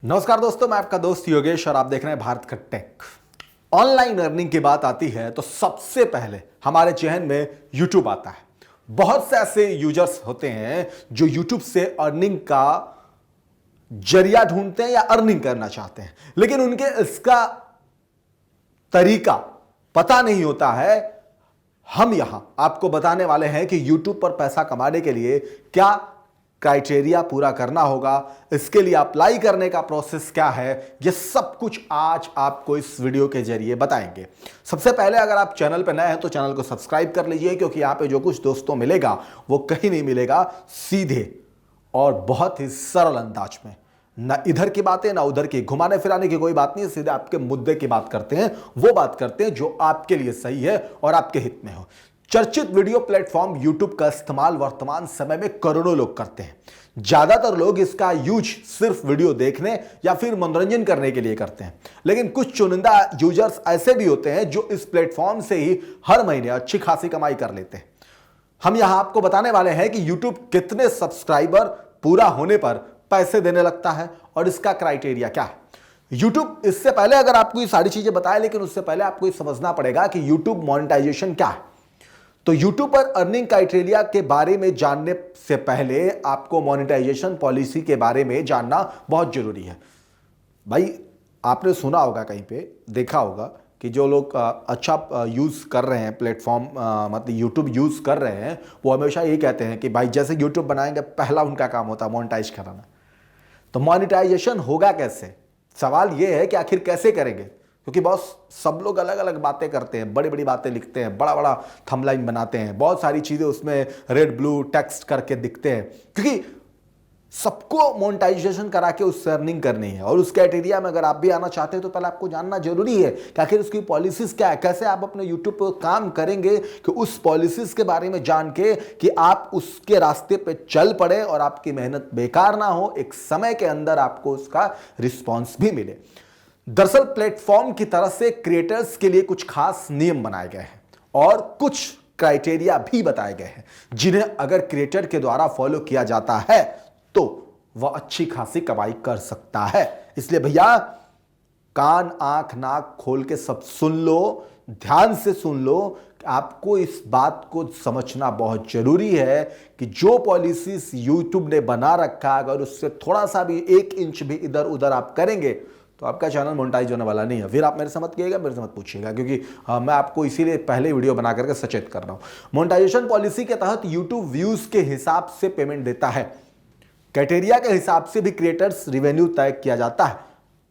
नमस्कार दोस्तों, मैं आपका दोस्त योगेश और आप देख रहे हैं भारत का टेक। ऑनलाइन अर्निंग की बात आती है तो सबसे पहले हमारे चैनल में यूट्यूब आता है। बहुत से ऐसे यूजर्स होते हैं जो यूट्यूब से अर्निंग का जरिया ढूंढते हैं या अर्निंग करना चाहते हैं, लेकिन उनके इसका तरीका पता नहीं होता है। हम यहां आपको बताने वाले हैं कि यूट्यूब पर पैसा कमाने के लिए क्या क्राइटेरिया पूरा करना होगा, इसके लिए अप्लाई करने का प्रोसेस क्या है, यह सब कुछ आज आपको इस वीडियो के जरिए बताएंगे। सबसे पहले अगर आप चैनल पर नए हैं तो चैनल को सब्सक्राइब कर लीजिए, क्योंकि यहां पे जो कुछ दोस्तों मिलेगा वो कहीं नहीं मिलेगा। सीधे और बहुत ही सरल अंदाज में, ना इधर की बातें ना उधर की, घुमाने फिराने की कोई बात नहीं, सीधे आपके मुद्दे की बात करते हैं। वो बात करते हैं जो आपके लिए सही है और आपके हित में हो। चर्चित वीडियो प्लेटफॉर्म YouTube का इस्तेमाल वर्तमान समय में करोड़ों लोग करते हैं। ज्यादातर लोग इसका यूज सिर्फ वीडियो देखने या फिर मनोरंजन करने के लिए करते हैं, लेकिन कुछ चुनिंदा यूजर्स ऐसे भी होते हैं जो इस प्लेटफॉर्म से ही हर महीने अच्छी खासी कमाई कर लेते हैं। हम यहां आपको बताने वाले हैं कि YouTube कितने सब्सक्राइबर पूरा होने पर पैसे देने लगता है और इसका क्राइटेरिया क्या है। YouTube इससे पहले अगर आपको ये सारी चीजें बताए, लेकिन उससे पहले आपको ये समझना पड़ेगा कि YouTube मोनेटाइजेशन क्या है। तो YouTube पर अर्निंग क्राइटेरिया के बारे में जानने से पहले आपको मोनेटाइजेशन पॉलिसी के बारे में जानना बहुत जरूरी है। भाई, आपने सुना होगा, कहीं पे देखा होगा कि जो लोग अच्छा यूज़ कर रहे हैं प्लेटफॉर्म, मतलब YouTube यूज़ कर रहे हैं, वो हमेशा ये कहते हैं कि भाई जैसे YouTube बनाएंगे पहला उनका काम होता है मोनेटाइज कराना। तो मोनेटाइजेशन होगा कैसे? सवाल ये है कि आखिर कैसे करेंगे, क्योंकि बहुत सब लोग अलग अलग बातें करते हैं, बड़ी बड़ी बातें लिखते हैं, बड़ा बड़ा थंबलाइन बनाते हैं, बहुत सारी चीज़ें उसमें रेड ब्लू टेक्स्ट करके दिखते हैं, क्योंकि सबको मोनेटाइजेशन करा के उससे अर्निंग करनी है। और उस क्राइटेरिया में अगर आप भी आना चाहते हैं तो पहले आपको जानना जरूरी है कि आखिर उसकी पॉलिसीज क्या है, कैसे आप अपने यूट्यूब पर काम करेंगे कि उस पॉलिसीज के बारे में जान के कि आप उसके रास्ते पे चल पड़े और आपकी मेहनत बेकार ना हो, एक समय के अंदर आपको उसका रिस्पॉन्स भी मिले। दरअसल प्लेटफॉर्म की तरफ से क्रिएटर्स के लिए कुछ खास नियम बनाए गए हैं और कुछ क्राइटेरिया भी बताए गए हैं, जिन्हें अगर क्रिएटर के द्वारा फॉलो किया जाता है तो वह अच्छी खासी कमाई कर सकता है। इसलिए भैया, कान आंख नाक खोल के सब सुन लो, ध्यान से सुन लो। आपको इस बात को समझना बहुत जरूरी है कि जो पॉलिसीज यूट्यूब ने बना रखा, अगर उससे थोड़ा सा भी 1 इंच भी इधर उधर आप करेंगे तो आपका चैनल मोनेटाइज होने वाला नहीं है। फिर आप मेरे से मत कहिएगा, मेरे से मत पूछिएगा, क्योंकि मैं आपको इसीलिए पहले वीडियो बना करके सचेत कर रहा हूं। मोनेटाइजेशन पॉलिसी के तहत यूट्यूब व्यूज के हिसाब से पेमेंट देता है। क्राइटेरिया के हिसाब से भी क्रिएटर्स रिवेन्यू तय किया जाता है।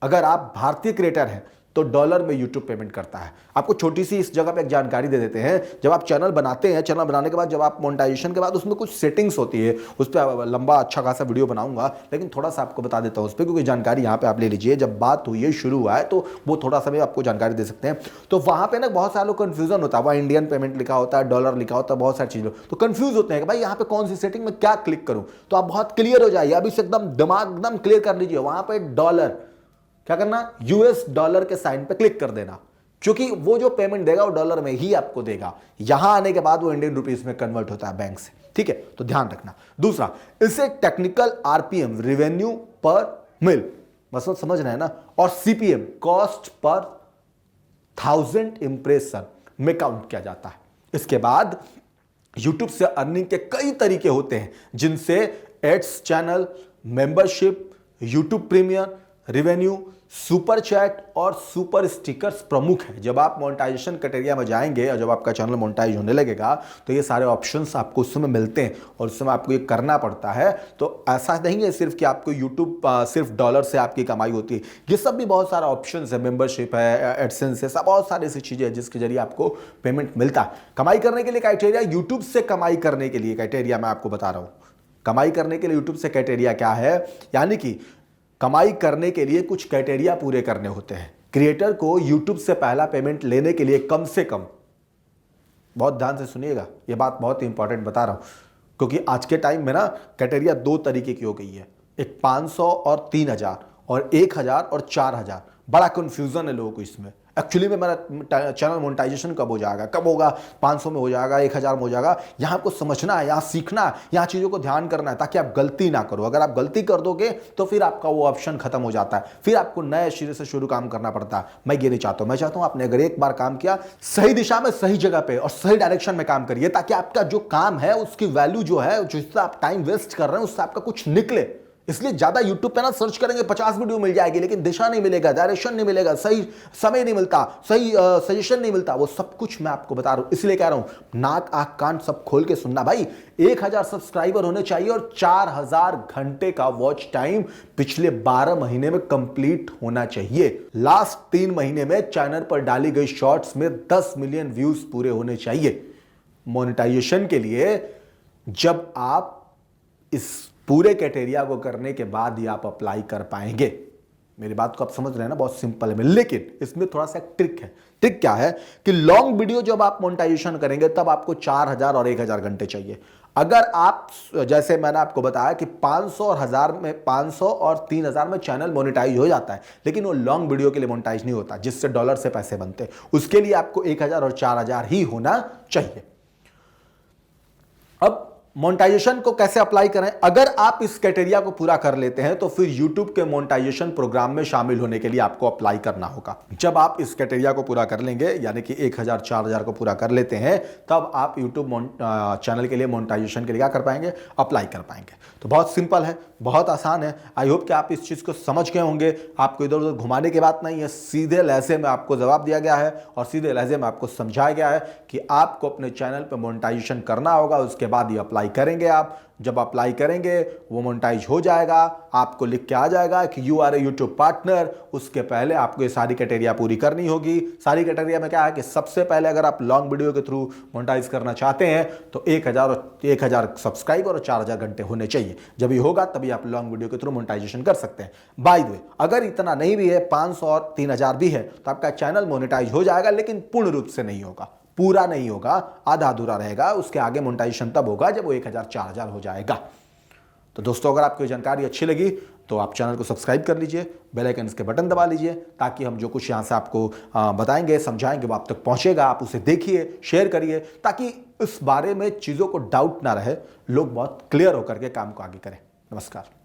अगर आप भारतीय क्रिएटर हैं तो डॉलर में यूट्यूब पेमेंट करता है। आपको छोटी सी इस जगह पे एक जानकारी दे देते हैं। जब आप चैनल बनाते हैं, चैनल बनाने के बाद जब आप मोनेटाइजेशन के बाद उसमें कुछ सेटिंग्स होती है, उस पर लंबा अच्छा खासा वीडियो बनाऊंगा, लेकिन थोड़ा सा आपको बता देता हूं उस पर, क्योंकि जानकारी यहाँ पे आप ले लीजिए। जब बात हुई है, शुरू हुआ है, तो वो थोड़ा सा भी आपको जानकारी दे सकते हैं। तो वहां पे ना बहुत सारे लोग कंफ्यूजन होता है, वहाँ इंडियन पेमेंट लिखा होता है, डॉलर लिखा होता है, बहुत सारी चीजें, तो कंफ्यूज होते हैं कि भाई यहाँ पे कौन सी सेटिंग में क्या क्लिक करूं। तो आप बहुत क्लियर हो जाइए, अभी से एकदम दिमाग एकदम क्लियर कर लीजिए। वहां पे डॉलर क्या करना, यूएस डॉलर के साइन पे क्लिक कर देना, क्योंकि वो जो पेमेंट देगा वो डॉलर में ही आपको देगा। यहां आने के बाद वो इंडियन रुपीस में कन्वर्ट होता है बैंक से, ठीक है, तो ध्यान रखना। दूसरा, इसे टेक्निकल आरपीएम, रेवेन्यू पर मिल, मतलब समझ रहे हैं ना, और सीपीएम, कॉस्ट पर 1000 इंप्रेशन में काउंट किया जाता है। इसके बाद यूट्यूब से अर्निंग के कई तरीके होते हैं, जिनसे ads channel, membership, YouTube premium, revenue, super chat और सुपर स्टिकर्स प्रमुख है। जब आप मोनेटाइजेशन क्राइटेरिया में जाएंगे और जब आपका चैनल मोनेटाइज होने लगेगा तो ये सारे ऑप्शंस आपको उस समय मिलते हैं और उस समय आपको ये करना पड़ता है। तो ऐसा नहीं है सिर्फ कि आपको यूट्यूब सिर्फ डॉलर से आपकी कमाई होती है, ये सब भी बहुत सारा ऑप्शंस है, मेंबरशिप है, एडसेंस है, सब बहुत सारी ऐसी चीजें हैं जिसके जरिए आपको पेमेंट मिलता है। कमाई करने के लिए क्राइटेरिया, यूट्यूब से कमाई करने के लिए क्राइटेरिया मैं आपको बता रहा हूं। कमाई करने के लिए यूट्यूब से क्राइटेरिया क्या है, यानी कि कमाई करने के लिए कुछ क्राइटेरिया पूरे करने होते हैं। क्रिएटर को यूट्यूब से पहला पेमेंट लेने के लिए कम से कम, बहुत ध्यान से सुनिएगा, यह बात बहुत इंपॉर्टेंट बता रहा हूं, क्योंकि आज के टाइम में ना क्राइटेरिया 2 तरीके की हो गई है, एक 500 और 3000 और 1000 और 4000। बड़ा कंफ्यूजन है लोगों को इसमें। एक्चुअली में मेरा चैनल मोनेटाइजेशन कब हो जाएगा, कब होगा, 500 में हो जाएगा, 1000 में हो जाएगा। यहाँ आपको समझना है, यहाँ सीखना है, यहाँ चीज़ों को ध्यान करना है ताकि आप गलती ना करो। अगर आप गलती कर दोगे तो फिर आपका वो ऑप्शन खत्म हो जाता है, फिर आपको नए सिरे से शुरू काम करना पड़ता है। मैं ये नहीं चाहता हूँ। मैं चाहता हूँ आपने अगर एक बार काम किया, सही दिशा में, सही जगह पे और सही डायरेक्शन में काम करिए, ताकि आपका जो काम है उसकी वैल्यू जो है, जिससे आप टाइम वेस्ट कर रहे हैं, उससे आपका कुछ निकले। इसलिए ज्यादा YouTube पे ना सर्च करेंगे 50 वीडियो मिल जाएगी, लेकिन दिशा नहीं मिलेगा, डायरेक्शन नहीं मिलेगा, सही समय नहीं मिलता, सही सजेशन नहीं मिलता। वो सब कुछ मैं आपको बता रहा हूं, इसलिए कह रहा हूं नाक आंख कान सब खोल के सुनना भाई। 1000 सब्सक्राइबर होने चाहिए और 4000 घंटे का वॉच टाइम पिछले 12 महीने में कंप्लीट होना चाहिए। लास्ट 3 महीने में चैनल पर डाली गई शॉर्ट्स में 10 मिलियन व्यूज पूरे होने चाहिए। मोनेटाइजेशन के लिए जब आप इस पूरे क्राइटेरिया को करने के बाद ही आप अप्लाई कर पाएंगे। मेरी बात को आप समझ रहे हैं ना, बहुत सिंपल है। लेकिन इसमें थोड़ा सा ट्रिक है। ट्रिक क्या है कि लॉन्ग वीडियो जब आप मोनेटाइजेशन करेंगे तब आपको 4000 और 1000 घंटे चाहिए। अगर आप, जैसे मैंने आपको बताया कि 500 और 1000 में, 500 और 3000 में चैनल मोनेटाइज हो जाता है, लेकिन वो लॉन्ग वीडियो के लिए मोनेटाइज नहीं होता, जिससे डॉलर से पैसे बनते हैं। उसके लिए आपको 1000 और 4000 ही होना चाहिए। अब मोनेटाइजेशन को कैसे अप्लाई करें? अगर आप इस क्राइटेरिया को पूरा कर लेते हैं तो फिर YouTube के मोनेटाइजेशन प्रोग्राम में शामिल होने के लिए आपको अप्लाई करना होगा। जब आप इस क्राइटेरिया को पूरा कर लेंगे, यानी कि 1000 4000 को पूरा कर लेते हैं, तब आप YouTube चैनल के लिए मोनेटाइजेशन के लिए क्या कर पाएंगे? अप्लाई कर पाएंगे। तो बहुत सिंपल है, बहुत आसान है। आई होप कि आप इस चीज़ को समझ गए होंगे। आपको इधर उधर घुमाने की बात नहीं है, सीधे लहजे में आपको जवाब दिया गया है और सीधे लहजे में आपको समझाया गया है कि आपको अपने चैनल पर मोनेटाइजेशन करना होगा। उसके बाद ही अप्लाई करेंगे आप। जब अप्लाई करेंगे वो मोनेटाइज हो जाएगा, आपको लिख के आ जाएगा कि you are a YouTube partner. उसके पहले आपको ये सारी क्राइटेरिया पूरी करनी होगी। सारी क्राइटेरिया में क्या है कि सबसे पहले अगर आप लॉन्ग वीडियो के थ्रू मोनेटाइज करना चाहते हैं तो 1000 सब्सक्राइबर और 4000 घंटे होने चाहिए। जब ये होगा तभी आप लॉन्ग वीडियो के थ्रू मोनेटाइजेशन कर सकते हैं। बाय द वे, अगर इतना नहीं भी है, 500 और 3000 भी है, तो आपका चैनल मोनेटाइज हो जाएगा, लेकिन पूर्ण रूप से नहीं होगा, पूरा नहीं होगा, आधा अधूरा रहेगा। उसके आगे मोनेटाइजेशन तब होगा जब वो 1000 4000 हो जाएगा। तो दोस्तों, अगर आपको जानकारी अच्छी लगी तो आप चैनल को सब्सक्राइब कर लीजिए, बेल आइकन के बटन दबा लीजिए, ताकि हम जो कुछ यहाँ से आपको बताएंगे, समझाएंगे, वो आप तक पहुंचेगा। आप उसे देखिए, शेयर करिए, ताकि इस बारे में चीज़ों को डाउट ना रहे, लोग बहुत क्लियर होकर के काम को आगे करें। नमस्कार।